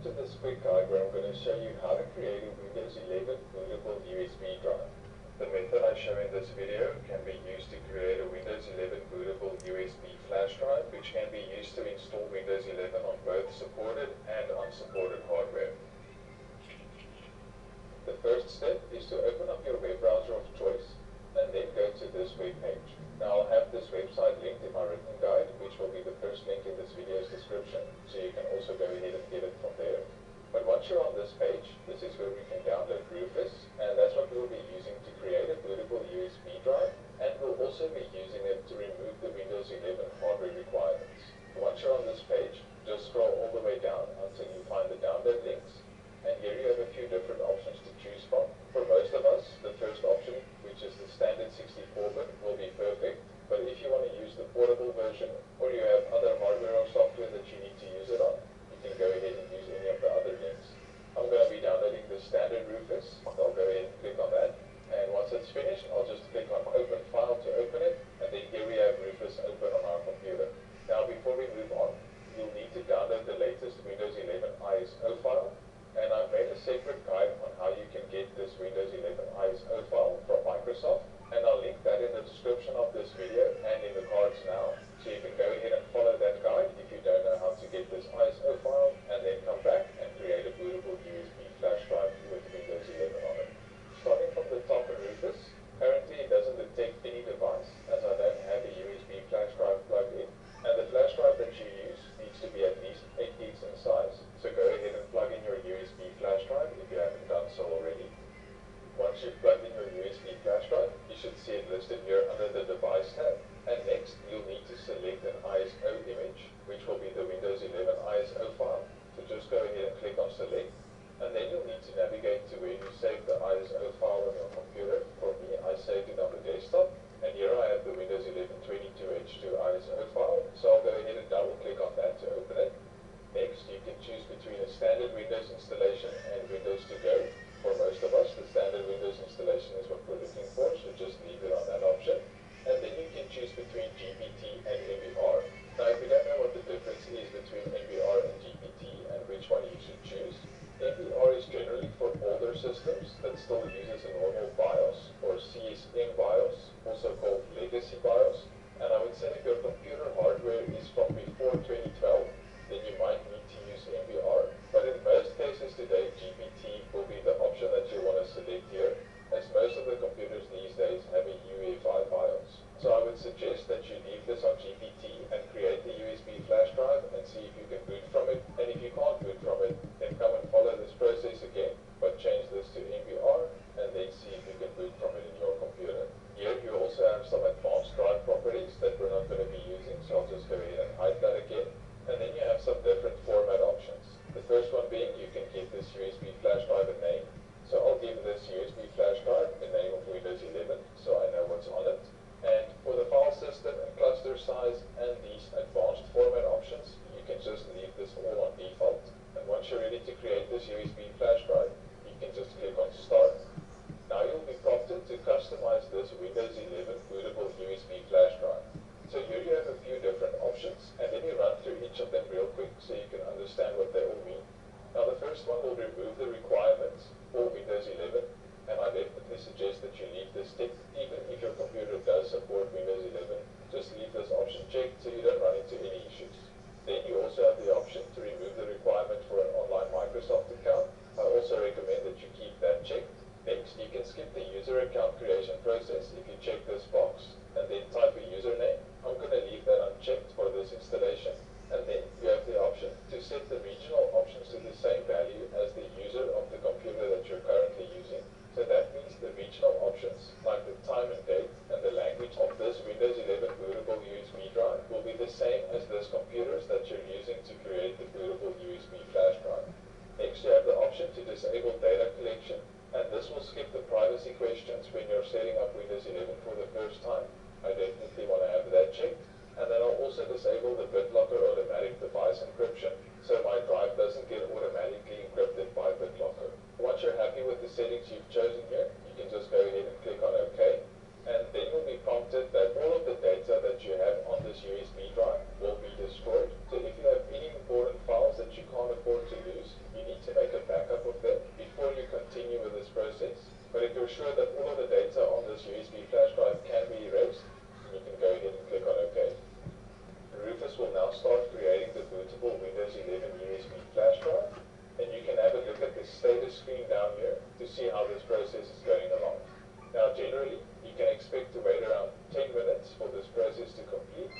to this quick guide where I'm going to show you how to create a Windows 11 bootable USB drive. The method I show in this video can be used to create a Windows 11 bootable USB flash drive, which can be used to install Windows 11 on both supported and unsupported hardware. The first step is to open up your web browser of choice and then go to this web page. Now I'll have this website linked in my written guide, which will be the first link in this video's description, so you can also go ahead and get it from there. But once you're on this page, this is where we can download Rufus, and that's what we'll be using to create a bootable USB drive, and we'll also be using it to remove the Windows 11 hardware requirements. Once you're on this page, just scroll all the way down until you find the download links, and here you have a few different options to choose from. For most of us, the first option, which is the standard 64-bit, will be perfect, but if you want to use the portable version, or you have other hardware or software that you need to use it on, you can go ahead and use any of the other links. I'm going to be downloading the standard Rufus. I'll go ahead and click on that, and once it's finished, I'll just click on Open File to open it, and then here we have Rufus open on our computer. Now before we move on, you'll need to download the latest Windows 11 ISO file, and I've made a separate guide on how you can get this Windows 11 ISO file from Microsoft, and I'll link that in the description of this video and in the cards now, so you can go ahead and follow that guide if you don't know how to get this ISO file, and then come back and create a bootable USB flash drive with Windows 11 on it. Starting from the top in Rufus, currently it doesn't detect any device, as I don't have a USB flash drive plugged in, and the flash drive that you use needs to be at least 8 gigs in size, so go ahead and plug in your USB flash drive if you haven't done so already. Once you've plugged in your USB flash drive, you should see it listed here under the Device tab, and next you'll need to select an ISO image, which will be the Windows 11 ISO file. So just go ahead and click on Select, and then you'll need to navigate to where you save the ISO file on your computer. For me, I saved it on the desktop, and here I have the Windows 11 22H2 ISO file, so I'll go ahead and double click on that to open it. Next, you can choose between a standard Windows installation and Windows to go. For most of us, the standard Windows installation is what we're looking for, so just leave it on that option. And then you can choose between GPT and MBR. Now, if you don't know what the difference is between MBR and GPT and which one you should choose, MBR is generally for older systems that still uses a normal BIOS or CSM BIOS, also called legacy BIOS. And I would say if your computer hardware is from before 2012, then you might need to use MBR. But in most cases today, GPT will be the option that you want to select here, as most of the computers these days have a UEFI BIOS. So I would suggest that you leave this on GPT and create the USB flash drive and see if you can boot from it. And if you can't boot from it, then come and follow this process again, but change this to MBR and then see if you can boot from it in your computer. Here you also have some advanced drive properties that we're not going to be using, so I'll just go ahead and hide that again. And then you have some different format options. The first one being you can give this USB flash drive a name. So I'll give this USB flash drive the name of Windows 11 so I know what's on it. And for the file system and cluster size and these advanced format options, you can just leave this all on default. And once you're ready to create this USB flash drive, you can just click on Start. Now you'll be prompted to customize this Windows 11 bootable USB flash drive. So here you have a few different options, and let me run through each of them real quick so you can understand what they all mean. Now the first one will remove the requirements for Windows 11, and I definitely suggest that you leave this ticked. Even if your computer does support Windows 11, just leave this option checked so you don't run into any issues. Then you also have the option to remove the requirement for an online Microsoft account. I also recommend that you keep that checked. Next, you can skip the user account creation process if you check this box and then type a username. I'm going to leave that unchecked for this installation. And then you have the option to set the regional options to the same value as the user of the computer that you're currently using. So that means the regional options, like the time and date and the language of this Windows 11 bootable USB drive, will be the same as those computers that you're using to create the bootable USB flash drive. Next, you have the option to disable data collection, and this will skip the privacy questions when you're setting up Windows 11 for the first time. I definitely want to have that checked. And then I'll also disable the BitLocker automatic device encryption, so my drive doesn't get automatically encrypted by BitLocker. Once you're happy with the settings you've chosen here, you can just go ahead and click on OK. And then you'll be prompted that all of the data that you have on this USB drive will be destroyed. So if you have any important files that you can't afford to lose, you sure that all of the data on this USB flash drive can be erased, you can go ahead and click on OK. Rufus will now start creating the bootable Windows 11 USB flash drive, and you can have a look at the status screen down here to see how this process is going along. Now generally, you can expect to wait around 10 minutes for this process to complete.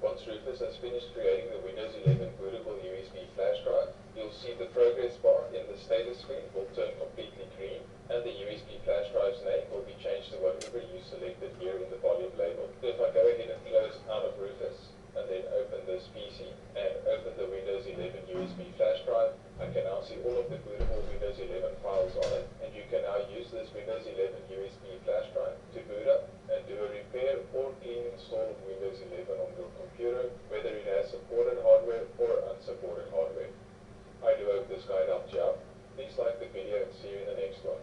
Once Rufus has finished creating the Windows 11 bootable USB flash drive, you'll see the progress bar in the status screen will turn completely green, and the USB flash drive's name will be changed to whatever you selected here in the volume label. If I go ahead and close out of Rufus, and then open this PC, and open the Windows 11 USB flash drive, I can now see all of the bootable Windows 11 files on it, and you can now use this Windows 11 USB flash drive to boot up and do a repair or clean install of Windows 11 on your computer, whether it has supported hardware or unsupported hardware. I do hope this guide helped you out. Please like the video and see you in the next one.